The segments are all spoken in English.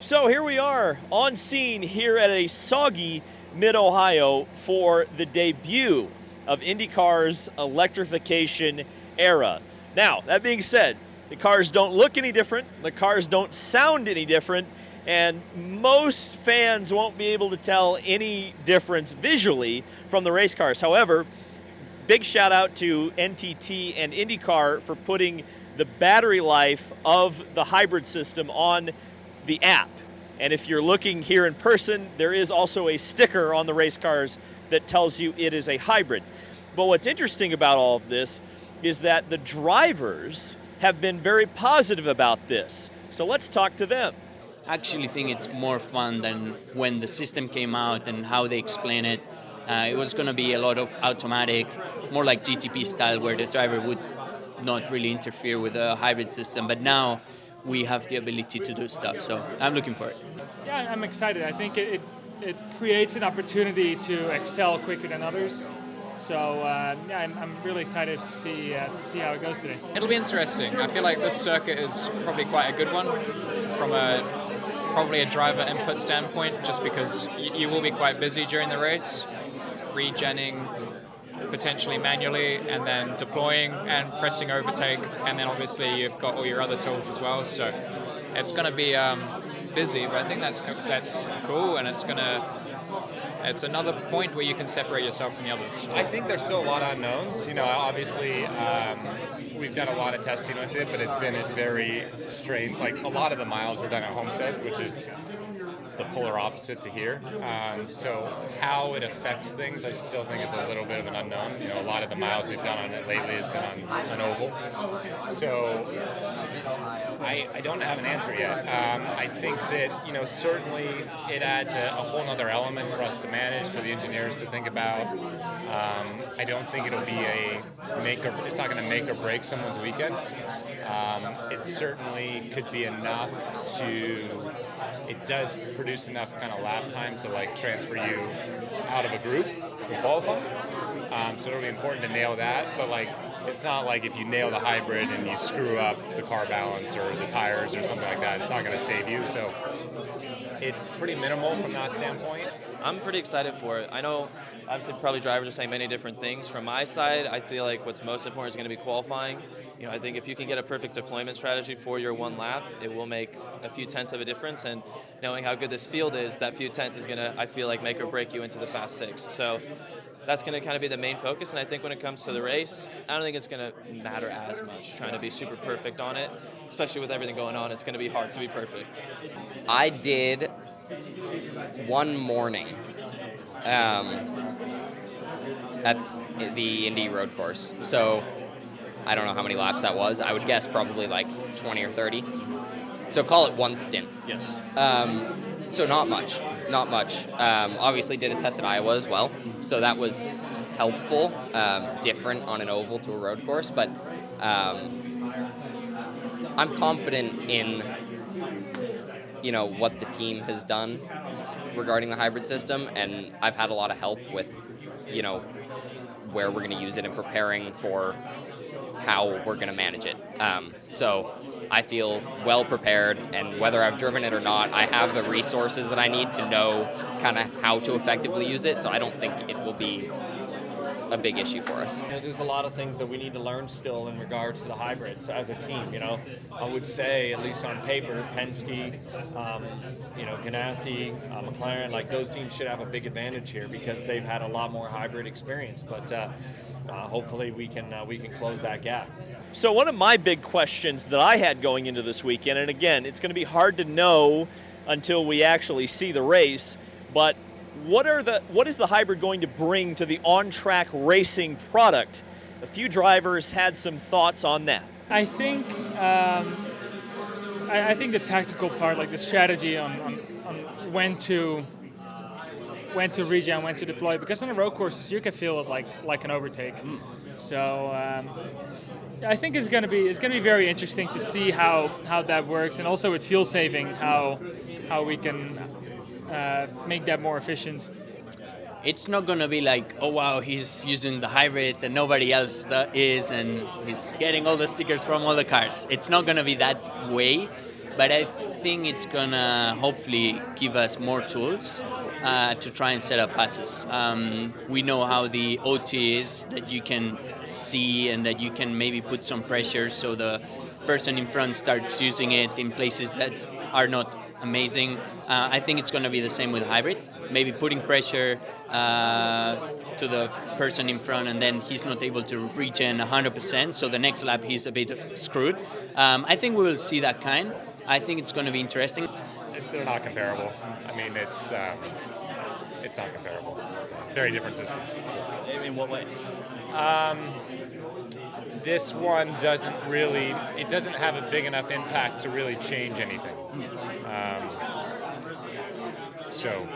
So here we are on scene here at a soggy Mid-Ohio for the debut of IndyCar's electrification era. Now, that being said, the cars don't look any different, the cars don't sound any different, and most fans won't be able to tell any difference visually from the race cars. However, big shout out to NTT and IndyCar for putting the battery life of the hybrid system on the app. And if you're looking here in person, there is also a sticker on the race cars that tells you it is a hybrid. But what's interesting about all of this is that the drivers have been very positive about this. So let's talk to them. I actually think it's more fun than when the system came out and how they explain it. It was going to be a lot of automatic, more like GTP style, where the driver would not really interfere with the hybrid system. But now we have the ability to do stuff, so I'm looking for it. Yeah, I'm excited. I think it creates an opportunity to excel quicker than others. So yeah, I'm really excited to see how it goes today. It'll be interesting. I feel like this circuit is probably quite a good one from probably a driver input standpoint, just because you will be quite busy during the race, regenning potentially manually, and then deploying and pressing overtake, and then obviously you've got all your other tools as well. So it's going to be busy, but I think that's cool, and it's another point where you can separate yourself from the others. I think there's still a lot of unknowns. You know, obviously we've done a lot of testing with it, but it's been very strange. Like a lot of the miles were done at Homestead, which is the polar opposite to here. So how it affects things, I still think is a little bit of an unknown. You know, a lot of the miles we've done on it lately has been on oval. So I don't have an answer yet. I think that, you know, certainly it adds a whole other element for us to manage, for the engineers to think about. I don't think it'll be it's not going to make or break someone's weekend. It certainly could be enough it does produce enough kind of lap time to like transfer you out of a group from qualifying. So it'll be important to nail that, but like it's not like if you nail the hybrid and you screw up the car balance or the tires or something like that, it's not going to save you. So it's pretty minimal from that standpoint. I'm pretty excited for it. I know, obviously, probably drivers are saying many different things. From my side, I feel like what's most important is going to be qualifying. You know, I think if you can get a perfect deployment strategy for your one lap, it will make a few tenths of a difference. And knowing how good this field is, that few tenths is going to, I feel like, make or break you into the Fast Six. So that's going to kind of be the main focus. And I think when it comes to the race, I don't think it's going to matter as much, trying to be super perfect on it. Especially with everything going on, it's going to be hard to be perfect. I did one morning at the Indy road course. So I don't know how many laps that was. I would guess probably like 20 or 30. So call it one stint. Yes. So not much. Obviously did a test at Iowa as well. So that was helpful, different on an oval to a road course. But I'm confident in what the team has done regarding the hybrid system, and I've had a lot of help with where we're going to use it and preparing for how we're going to manage it. So I feel well prepared, and whether I've driven it or not, I have the resources that I need to know kind of how to effectively use it, so I don't think it will be a big issue for us. There's a lot of things that we need to learn still in regards to the hybrids as a team. I would say, at least on paper, Penske, Ganassi, McLaren, like those teams should have a big advantage here because they've had a lot more hybrid experience. But hopefully we can close that gap. So one of my big questions that I had going into this weekend, and again, it's going to be hard to know until we actually see the race, but what is the hybrid going to bring to the on-track racing product? A few drivers had some thoughts on that. I think I think the tactical part, like the strategy on when to regen, when to deploy, because on the road courses you can feel it like an overtake. So I think it's going to be very interesting to see how that works, and also with fuel saving, how we can make that more efficient. It's not going to be like, oh wow, he's using the hybrid and nobody else is, and he's getting all the stickers from all the cars. It's not going to be that way, but I think it's gonna hopefully give us more tools to try and set up passes. We know how the OT is, that you can see and that you can maybe put some pressure so the person in front starts using it in places that are not amazing. I think it's going to be the same with hybrid. Maybe putting pressure to the person in front, and then he's not able to regen 100%. So the next lap he's a bit screwed. I think we will see that kind. I think it's going to be interesting. They're not comparable. I mean, it's not comparable. Very different systems. In what way? This one doesn't have a big enough impact to really change anything. So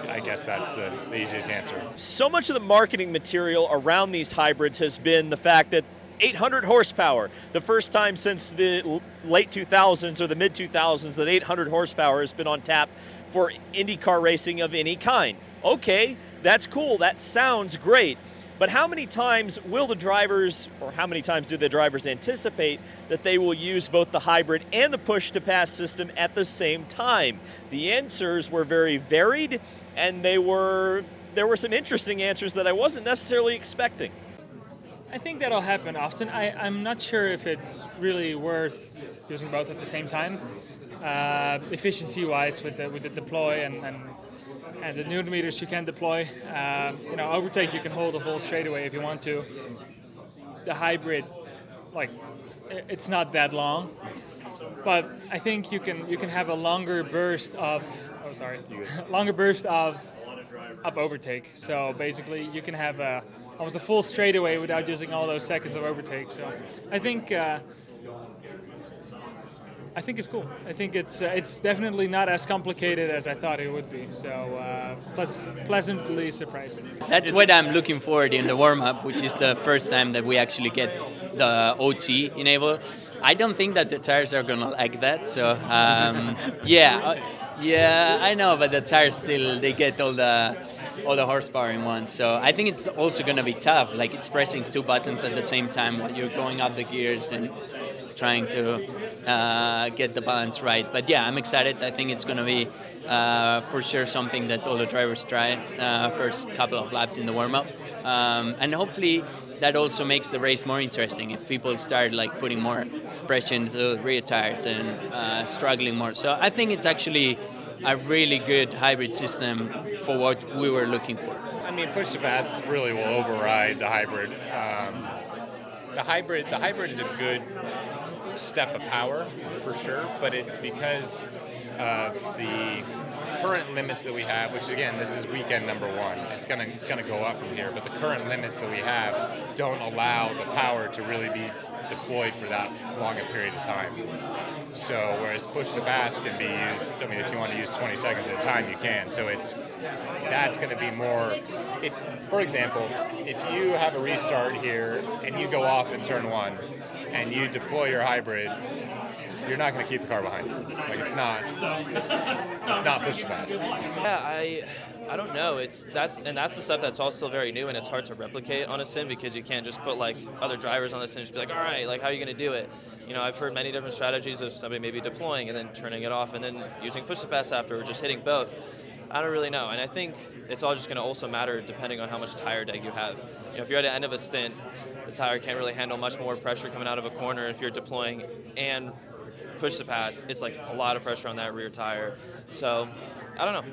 I guess that's the easiest answer. So much of the marketing material around these hybrids has been the fact that 800 horsepower, the first time since the late 2000s or the mid 2000s that 800 horsepower has been on tap for IndyCar racing of any kind. Okay, that's cool, that sounds great. But how many times will the drivers, or how many times do the drivers anticipate that they will use both the hybrid and the push-to-pass system at the same time? The answers were very varied, and there were some interesting answers that I wasn't necessarily expecting. I think that'll happen often. I'm not sure if it's really worth using both at the same time. Efficiency-wise, with the deploy and the newton meters you can deploy. Overtake you can hold a whole straightaway if you want to. The hybrid, it's not that long, but I think you can have a longer burst of overtake. So basically, you can have almost a full straightaway without using all those seconds of overtake. So I think it's cool. I think it's definitely not as complicated as I thought it would be. So pleasantly surprised. That's what I'm looking forward in the warm-up, which is the first time that we actually get the OT enabled. I don't think that the tires are gonna like that. So yeah, I know, but the tires still, they get all the horsepower in one. So I think it's also gonna be tough. Like, it's pressing two buttons at the same time when you're going up the gears and trying to get the balance right. But yeah, I'm excited. I think it's going to be for sure something that all the drivers try first couple of laps in the warm-up. And hopefully that also makes the race more interesting if people start putting more pressure into the rear tires and struggling more. So I think it's actually a really good hybrid system for what we were looking for. I mean, push-to-pass really will override the hybrid. The hybrid is a good step of power for sure, but it's because of the current limits that we have, which again, this is weekend number one. It's gonna go up from here, but the current limits that we have don't allow the power to really be deployed for that long a period of time. So whereas push to pass can be used, I mean, if you want to use 20 seconds at a time, you can. So that's going to be more. For example, if you have a restart here and you go off in turn one and you deploy your hybrid, you're not going to keep the car behind you. It's not push to pass. Yeah, I don't know. That's the stuff that's all still very new, and it's hard to replicate on a sim because you can't just put other drivers on the sim and just be all right, how are you going to do it? I've heard many different strategies of somebody maybe deploying and then turning it off and then using push to pass after, or just hitting both. I don't really know, and I think it's all just going to also matter depending on how much tire deg you have. If you're at the end of a stint, the tire can't really handle much more pressure coming out of a corner if you're deploying and push to pass. It's a lot of pressure on that rear tire. So I don't know.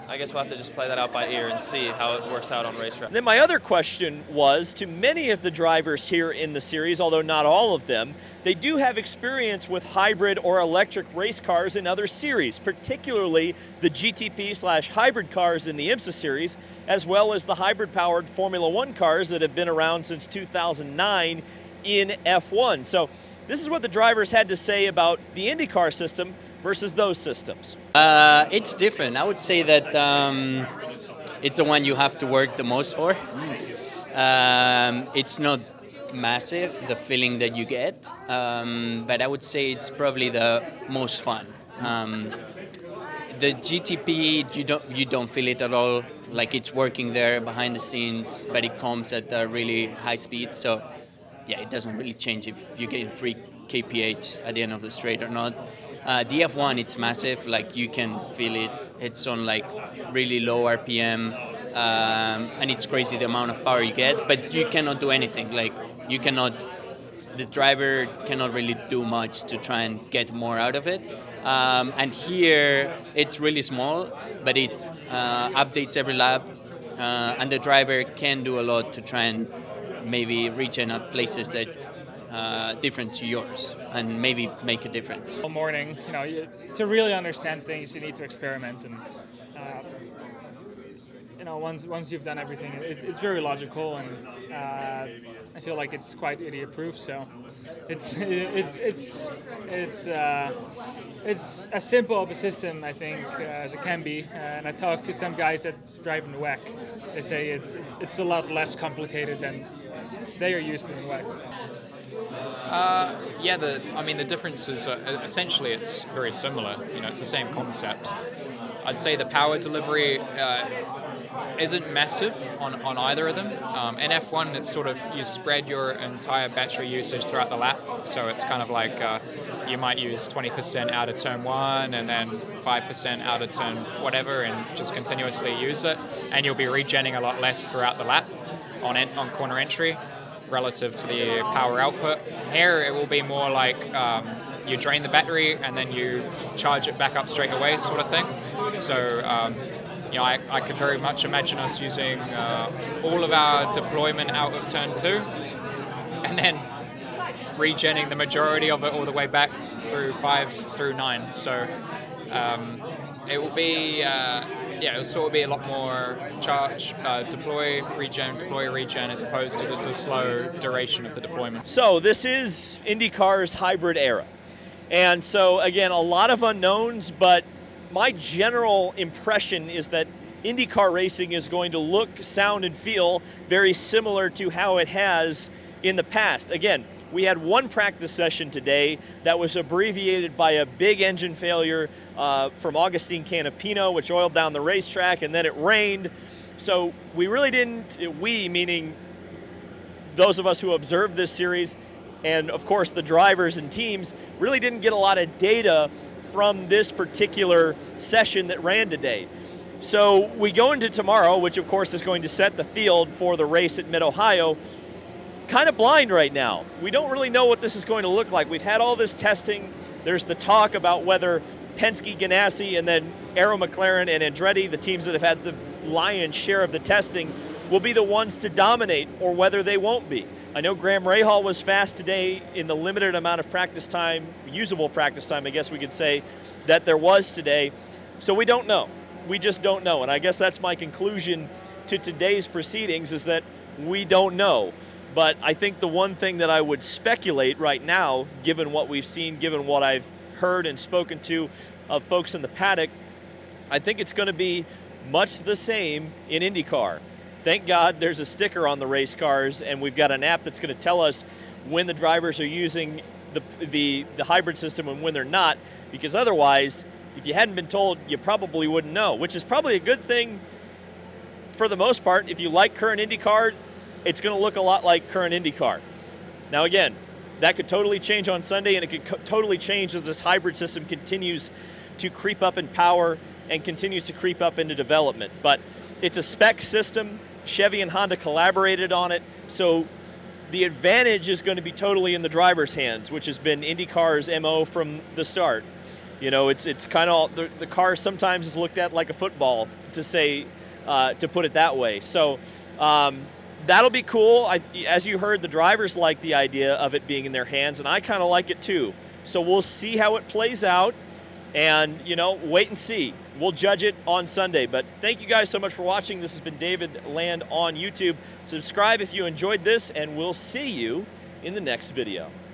I guess we'll have to just play that out by ear and see how it works out on racetrack. Then my other question was, to many of the drivers here in the series, although not all of them, they do have experience with hybrid or electric race cars in other series, particularly the GTP/hybrid cars in the IMSA series, as well as the hybrid-powered Formula One cars that have been around since 2009 in F1. So this is what the drivers had to say about the IndyCar system versus those systems. It's different. I would say that it's the one you have to work the most for. It's not massive, the feeling that you get, but I would say it's probably the most fun. The GTP, you don't feel it at all, it's working there behind the scenes, but it comes at a really high speed. So yeah, it doesn't really change if you get 3 kph at the end of the straight or not. The F1, it's massive. Like you can feel it. It's on like really low RPM, and it's crazy the amount of power you get. But you cannot do anything. Like you cannot. The driver cannot really do much to try and get more out of it. And here it's really small, but it updates every lap, and the driver can do a lot to try and maybe regen at places that different to yours and maybe make a difference. All morning, to really understand things, you need to experiment, and once you've done everything, it's very logical, and I feel like it's quite idiot-proof. So it's as simple of a system, I think, as it can be. And I talked to some guys that drive in the WEC. They say it's a lot less complicated than they are used to in WEC. So. The differences are essentially it's very similar. It's the same concept. I'd say the power delivery isn't massive on either of them. In F1, it's sort of you spread your entire battery usage throughout the lap, so it's kind of like you might use 20% out of turn 1 and then 5% out of turn whatever, and just continuously use it, and you'll be regenning a lot less throughout the lap on corner entry relative to the power output. Here it will be more like you drain the battery and then you charge it back up straight away, sort of thing. So I could very much imagine us using all of our deployment out of turn 2 and then regenning the majority of it all the way back through 5 through 9. So it will be it'll sort of be a lot more charge, deploy, regen, as opposed to just a slow duration of the deployment. So this is IndyCar's hybrid era. And so, again, a lot of unknowns, but my general impression is that IndyCar racing is going to look, sound, and feel very similar to how it has in the past. Again, we had one practice session today that was abbreviated by a big engine failure from Agustin Canapino, which oiled down the racetrack, and then it rained. So we really didn't, we meaning those of us who observed this series, and of course the drivers and teams, really didn't get a lot of data from this particular session that ran today. So we go into tomorrow, which of course is going to set the field for the race at Mid-Ohio, kind of blind right now. We don't really know what this is going to look like. We've had all this testing. There's the talk about whether Penske, Ganassi, and then Arrow McLaren and Andretti, the teams that have had the lion's share of the testing, will be the ones to dominate, or whether they won't be. I know Graham Rahal was fast today in the limited amount of practice time, usable practice time, I guess we could say, that there was today. So we don't know. We just don't know. And I guess that's my conclusion to today's proceedings, is that we don't know. But I think the one thing that I would speculate right now, given what we've seen, given what I've heard and spoken to of folks in the paddock, I think it's going to be much the same in IndyCar. Thank God there's a sticker on the race cars, and we've got an app that's going to tell us when the drivers are using the hybrid system and when they're not, because otherwise, if you hadn't been told, you probably wouldn't know, which is probably a good thing for the most part. If you like current IndyCar, it's going to look a lot like current IndyCar. Now again, that could totally change on Sunday, and it could totally change as this hybrid system continues to creep up in power and continues to creep up into development. But it's a spec system. Chevy and Honda collaborated on it, so the advantage is going to be totally in the driver's hands, which has been IndyCar's MO from the start. It's kind of, the car sometimes is looked at like a football, to put it that way. So that'll be cool. As you heard, the drivers like the idea of it being in their hands, and I kind of like it too. So we'll see how it plays out, and wait and see. We'll judge it on Sunday. But thank you guys so much for watching. This has been David Land on YouTube. Subscribe if you enjoyed this, and we'll see you in the next video.